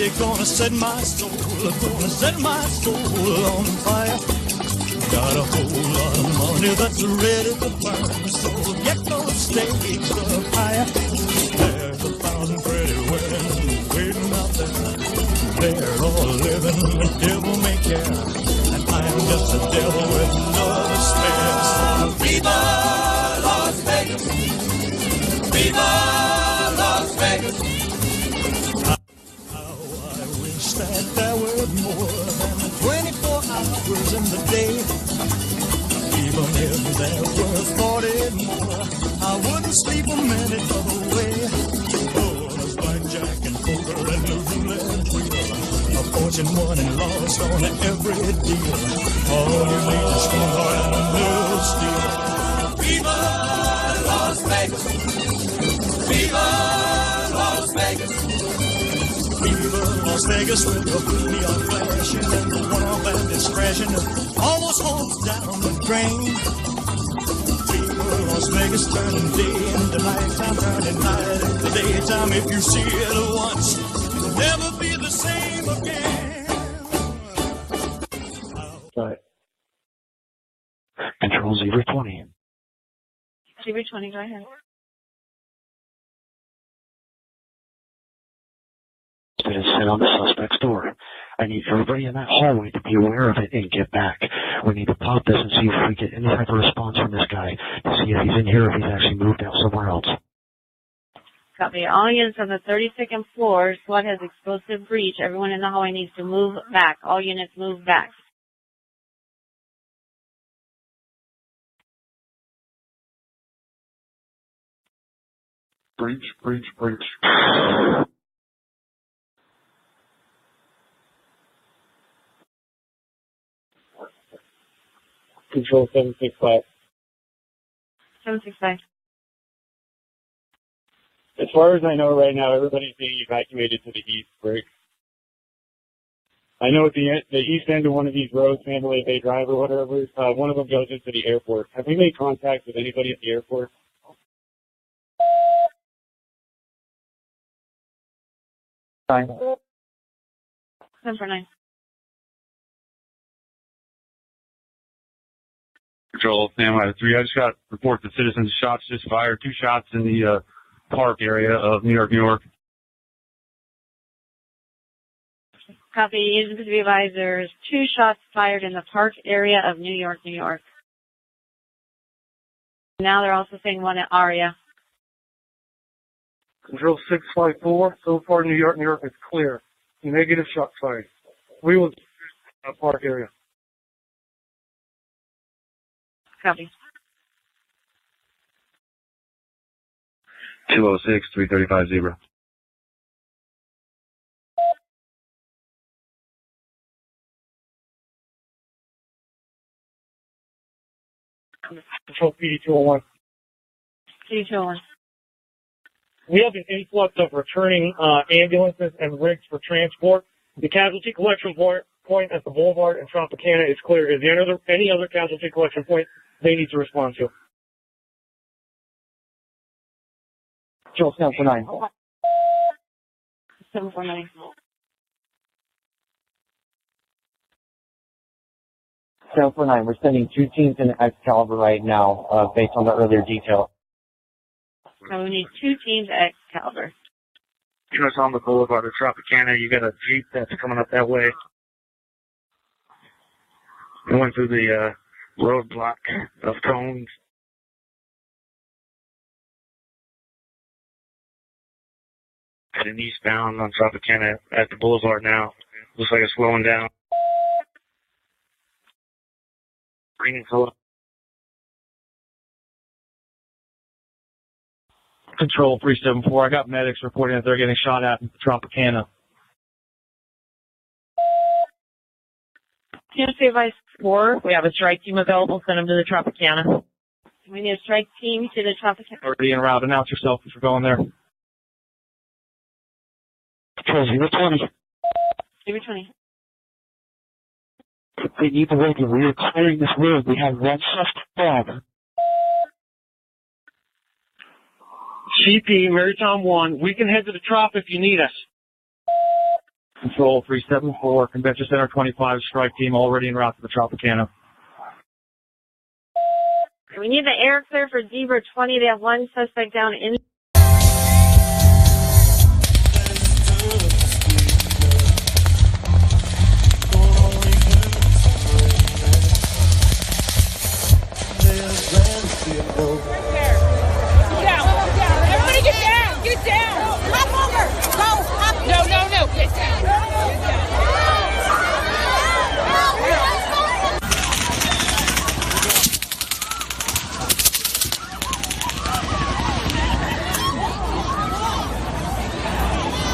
They're gonna set my soul on fire. Got a whole lot of money that's ready to burn, so get those stakes up higher. There's 1,000 pretty women waiting out there. They're all living the devil may care, and I'm just a devil with no spare. So Viva Las Vegas! Viva Las Vegas! How I wish that there were more than 24 hours in the day. Even if there were 40 more, I wouldn't sleep a minute away. Oh, there's blackjack and poker and the roulette wheel, a fortune won and lost on every deal. All you need is one heart and a little steel. Viva Las Vegas! Viva Las Vegas! Viva Las Vegas with the neon flashing and the one-arm bandits crashing, all those homes down the drain. Viva Las Vegas turning day into nighttime, turning night into daytime. If you see it once, it'll never be the same again. Right. Control 020. 020, go ahead. Is set on the suspect's door. I need everybody in that hallway to be aware of it and get back. We need to pop this and see if we get any type of response from this guy to see if he's in here or if he's actually moved out somewhere else. Copy. All units on the 32nd floor, SWAT has explosive breach. Everyone in the hallway needs to move back. All units move back. Breach, breach, breach. Control 765. 765. As far as I know right now, everybody's being evacuated to the east, Briggs. I know at the east end of one of these roads, Mandalay Bay Drive or whatever, one of them goes into the airport. Have we made contact with anybody at the airport? Fine. 749. Control, Sam, 3. I just got reports that citizens shots just fired. 2 shots in the park area of New York, New York. Copy. Agents to be advised, there's 2 shots fired in the park area of New York, New York. Now they're also saying one at Aria. Control 654. So far, New York, New York is clear. Negative shots fired. We will park area. Copy. 206, 335 Zebra. Control PD 201. PD 201. We have an influx of returning ambulances and rigs for transport. The casualty collection point at the Boulevard and Tropicana is clear. Is there any other casualty collection point they need to respond to? Control 749. 749. 749. We're sending 2 teams in Excalibur right now, based on the earlier detail. So we need 2 teams at Excalibur. Units on the Boulevard of Tropicana. You got a Jeep that's coming up that way. Going through the roadblock of cones. Heading eastbound on Tropicana at the Boulevard now. Looks like it's slowing down. Green color. Control 374. I got medics reporting that they're getting shot at in Tropicana. Units to be advised, 4. We have a strike team available. Send them to the Tropicana. We need a strike team to the Tropicana. Already en route. Announce yourself if you're going there. Control 020. 020. They need the radio. We are clearing this road. We have 1 suspect. CP, Marytown 1. We can head to the Trop if you need us. Patrol 374, Convention Center 25, strike team already en route to the Tropicana. We need the air clear for Zebra 20. They have one suspect down in. Everybody get down! Get down! Hop over! Go! Hop! No! Get down!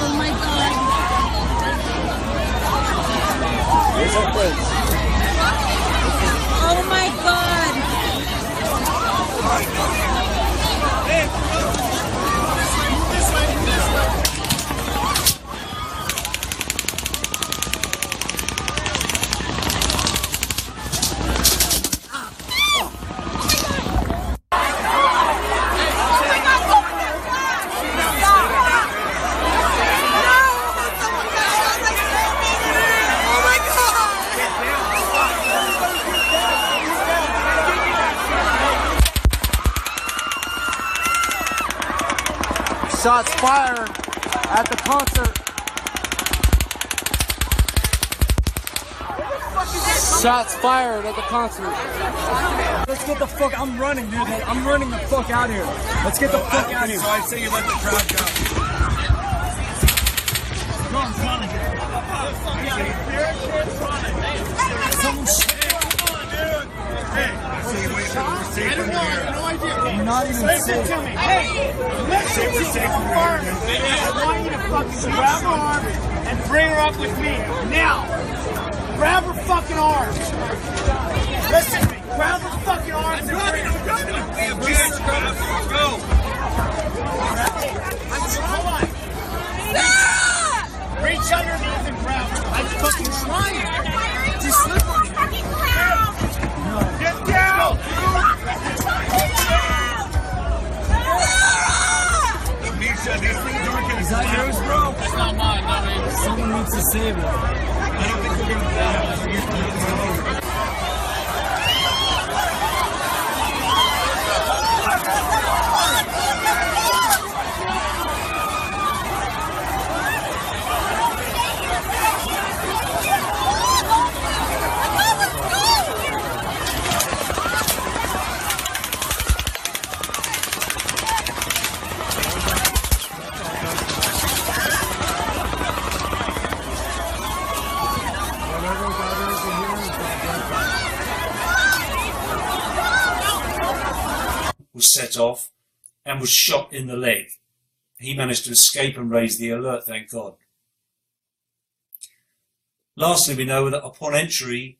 Oh my God! Oh my God! Shots fired at the concert. Shots fired at the concert. Let's get the fuck. I'm running, dude. I'm running the fuck out here. Let's get the fuck out here. So I say you let the crowd go. I don't know. I have no idea. You're not even Listen to me. Hey, listen to me. I want you to fucking grab her arm and bring her up with me. Now. Grab her fucking arm. Listen to me. Grab her fucking arm. I'm grabbing her. Go. Hold on. Reach underneath and grab her. I'm fucking trying. Just slip on me. Get down! Is that yours, bro? It's not mine, not me. Someone needs to save it. I don't think we're gonna die. Was set off and was shot in the leg. He managed to escape and raise the alert, thank God. Lastly, we know that upon entry,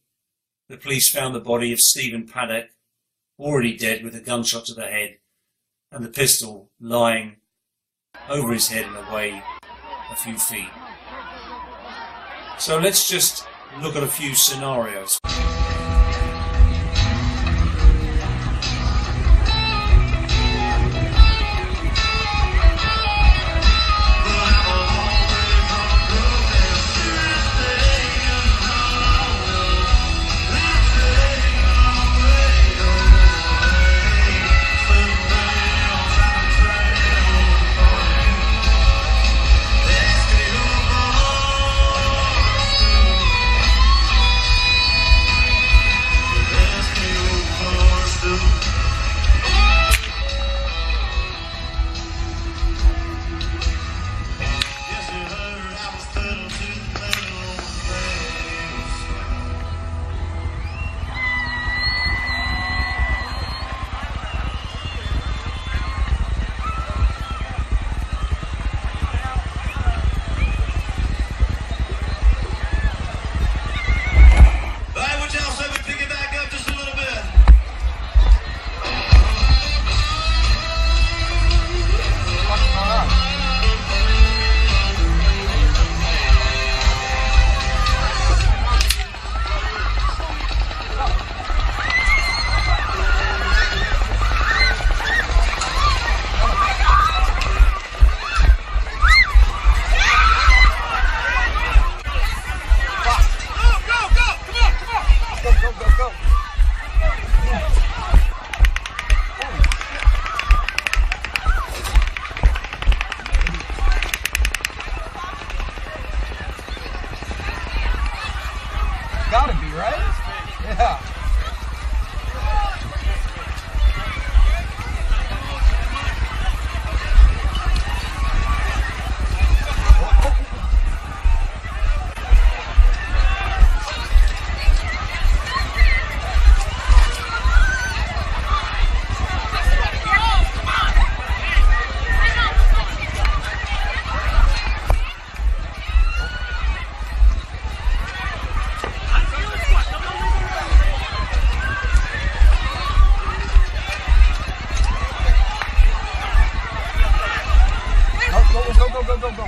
the police found the body of Stephen Paddock, already dead with a gunshot to the head, and the pistol lying over his head and away a few feet. So let's just look at a few scenarios. go.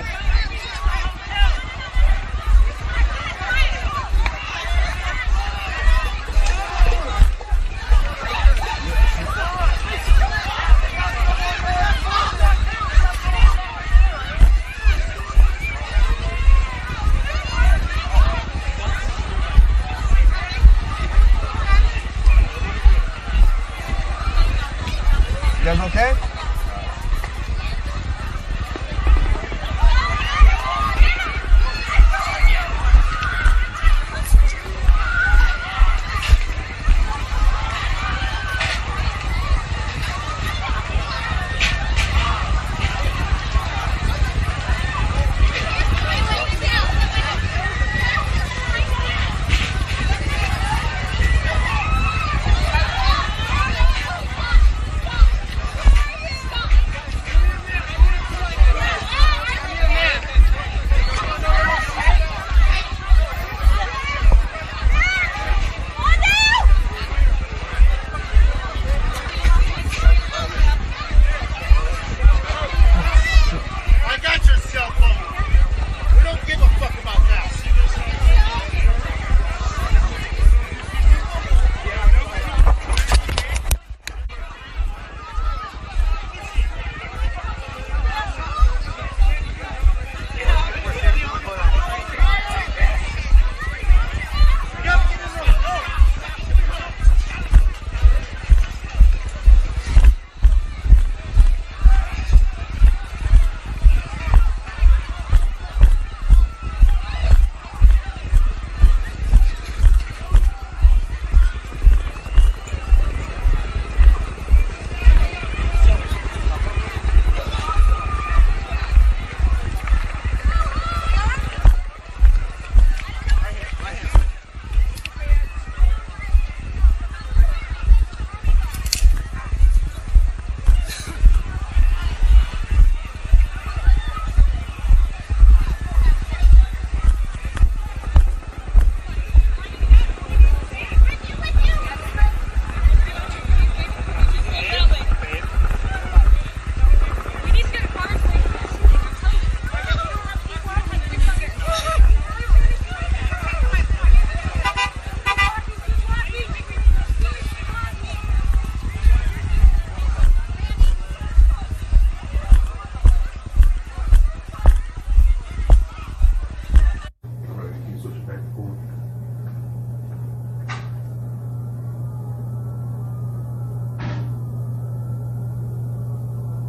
You guys okay?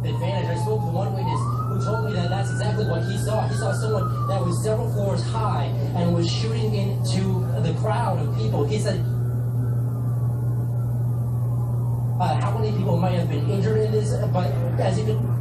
Advantage. I spoke with one witness who told me that that's exactly what he saw. He saw someone that was several floors high and was shooting into the crowd of people. He said, how many people might have been injured in this? But as you can.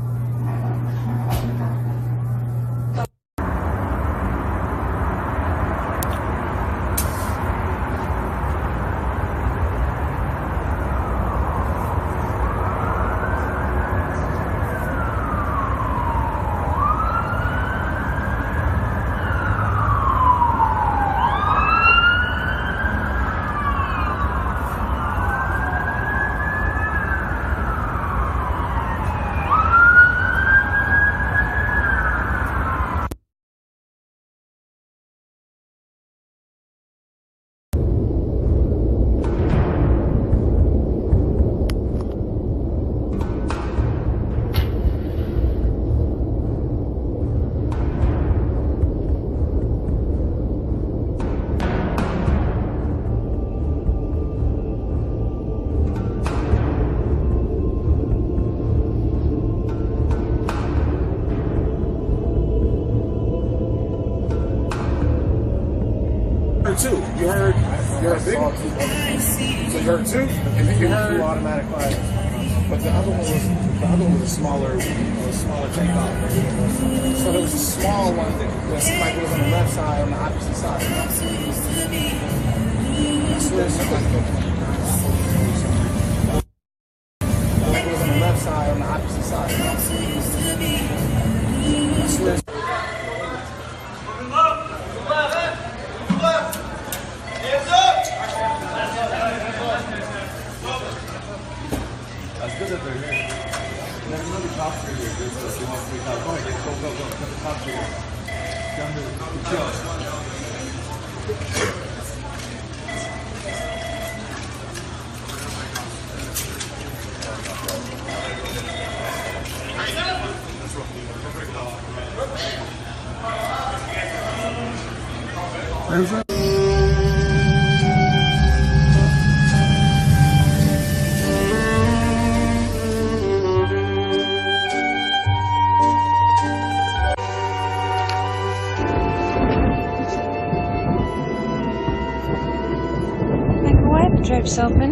Two. You heard big one. So you heard two, and then you heard automatic fire. But the other one was a smaller takeoff. So there was a small one that seemed like it was on the left side, on the opposite side. I swear somebody like it was on the left side, on the opposite side. I swear. That's good that they're here. There's another top here. There's a 1 3 top. Go ahead, go. Put the top here. Down to the kill. Microwave, drapes open.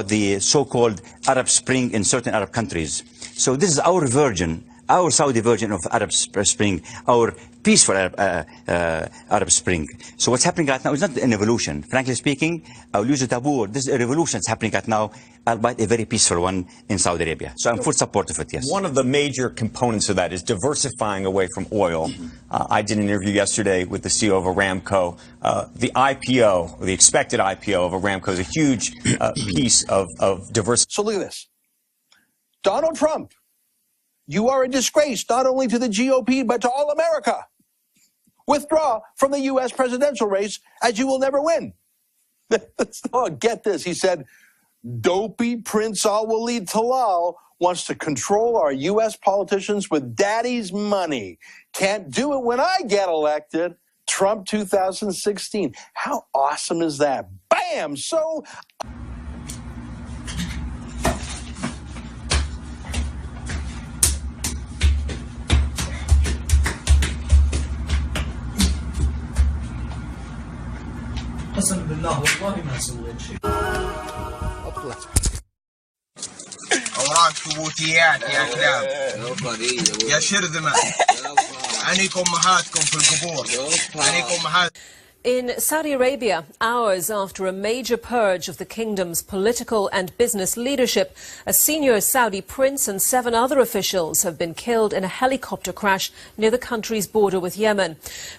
The so-called Arab Spring in certain Arab countries. So this is our version, our Saudi version of Arab Spring, our peaceful Arab Spring. So what's happening right now is not an evolution. Frankly speaking, I'll use a taboo. This is a revolution that's happening right now, albeit a very peaceful one in Saudi Arabia. So I'm full support of it, yes. One of the major components of that is diversifying away from oil. I did an interview yesterday with the CEO of Aramco. The IPO, or the expected IPO of Aramco is a huge piece of diversity. So look at this. Donald Trump, you are a disgrace not only to the GOP, but to all America. Withdraw from the U.S. presidential race, as you will never win. Oh, get this. He said, dopey Prince Al-Walid Talal wants to control our U.S. politicians with daddy's money. Can't do it when I get elected. Trump 2016. How awesome is that? Bam! So... قسم بالله والله ما سويت شيء. اوراق ثبوتيات يا كلاب يا شرذمه عنيكم امهاتكم في القبور عنيكم امهات. In Saudi Arabia, hours after a major purge of the kingdom's political and business leadership, a senior Saudi prince and 7 other officials have been killed in a helicopter crash near the country's border with Yemen.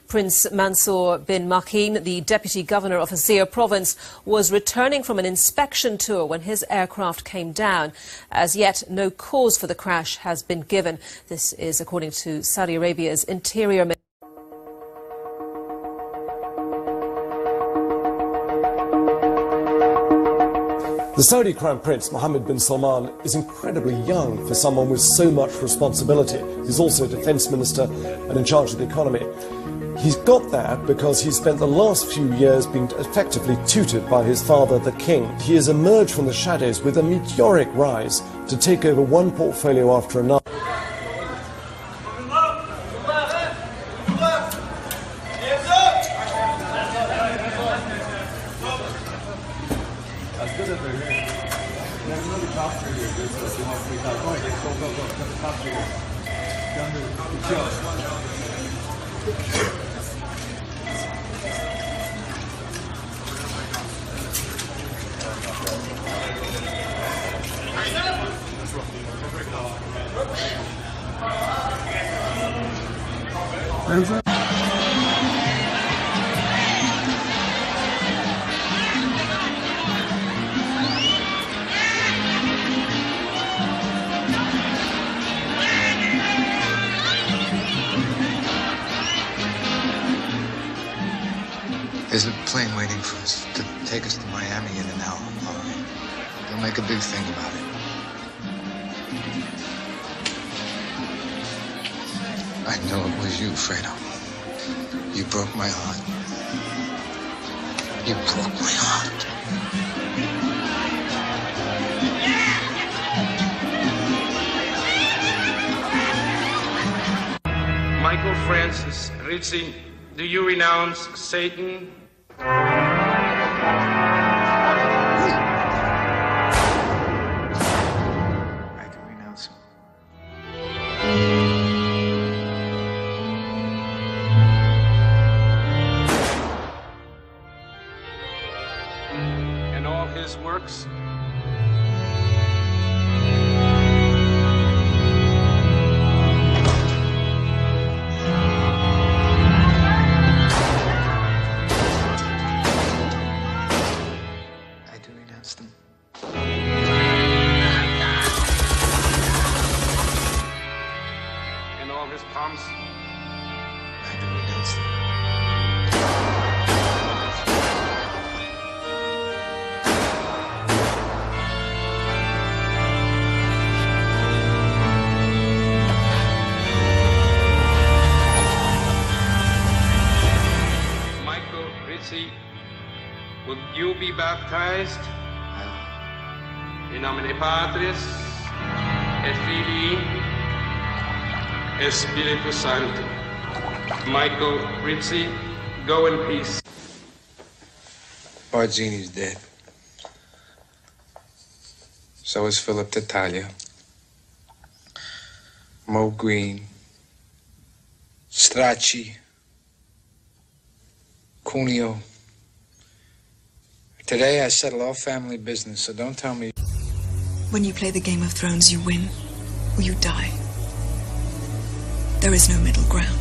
Prince Mansour bin Makin, the deputy governor of Azir province, was returning from an inspection tour when his aircraft came down. As yet, no cause for the crash has been given. This is according to Saudi Arabia's Interior Ministry. The Saudi Crown Prince Mohammed bin Salman is incredibly young for someone with so much responsibility. He's also Defence Minister and in charge of the economy. He's got there because he spent the last few years being effectively tutored by his father, the king. He has emerged from the shadows with a meteoric rise to take over one portfolio after another. There's a plane waiting for us to take us to Miami in an hour. All right. Don't make a big thing about it. I know it was you, Fredo. You broke my heart. You broke my heart. Michael Francis Ritchie, do you renounce Satan? his works. I do renounce them. In all his pomps. I do renounce them. Michael Rizzi, would you be baptized? In nomine Patris, et Filii, et Spiritus Sancti. Michael Rizzi, go in peace. Barzini's dead. So is Philip Tattaglia. Mo Green. Stracci. Cuneo. Today I settle all family business, so don't tell me. When you play the Game of Thrones, you win or you die. There is no middle ground.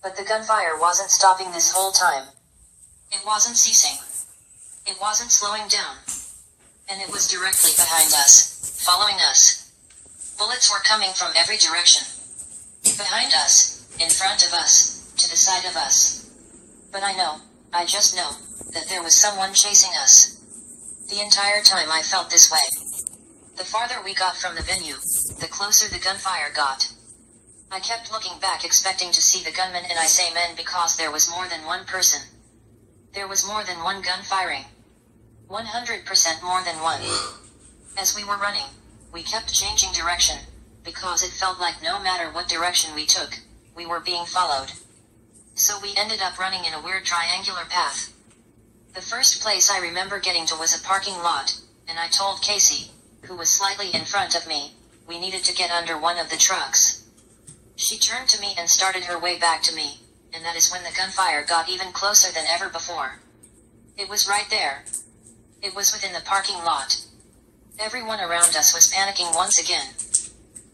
But the gunfire wasn't stopping this whole time. It wasn't ceasing. It wasn't slowing down. And it was directly behind us, following us. Bullets were coming from every direction. Behind us, in front of us, to the side of us. But I just know, that there was someone chasing us. The entire time I felt this way. The farther we got from the venue, the closer the gunfire got. I kept looking back expecting to see the gunman, and I say men because there was more than one person. There was more than one gun firing. 100% more than one. As we were running, we kept changing direction, because it felt like no matter what direction we took, we were being followed. So we ended up running in a weird triangular path. The first place I remember getting to was a parking lot, and I told Casey, who was slightly in front of me, we needed to get under one of the trucks. She turned to me and started her way back to me, and that is when the gunfire got even closer than ever before. It was right there. It was within the parking lot. Everyone around us was panicking once again.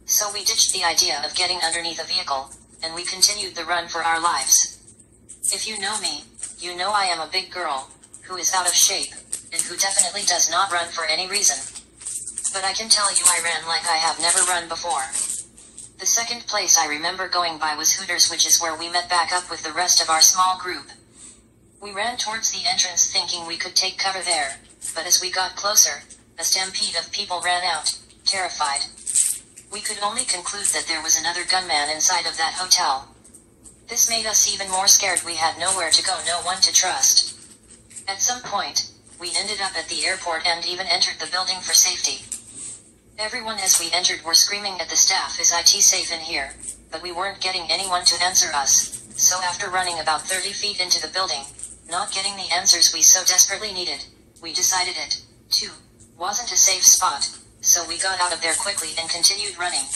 So we ditched the idea of getting underneath a vehicle, and we continued the run for our lives. If you know me, you know I am a big girl, who is out of shape, and who definitely does not run for any reason. But I can tell you I ran like I have never run before. The second place I remember going by was Hooters, which is where we met back up with the rest of our small group. We ran towards the entrance thinking we could take cover there, but as we got closer, a stampede of people ran out, terrified. We could only conclude that there was another gunman inside of that hotel. This made us even more scared. We had nowhere to go, no one to trust. At some point, we ended up at the airport and even entered the building for safety. Everyone as we entered were screaming at the staff, "Is IT safe in here?" But we weren't getting anyone to answer us, so after running about 30 feet into the building, not getting the answers we so desperately needed, we decided it, too, wasn't a safe spot, so we got out of there quickly and continued running.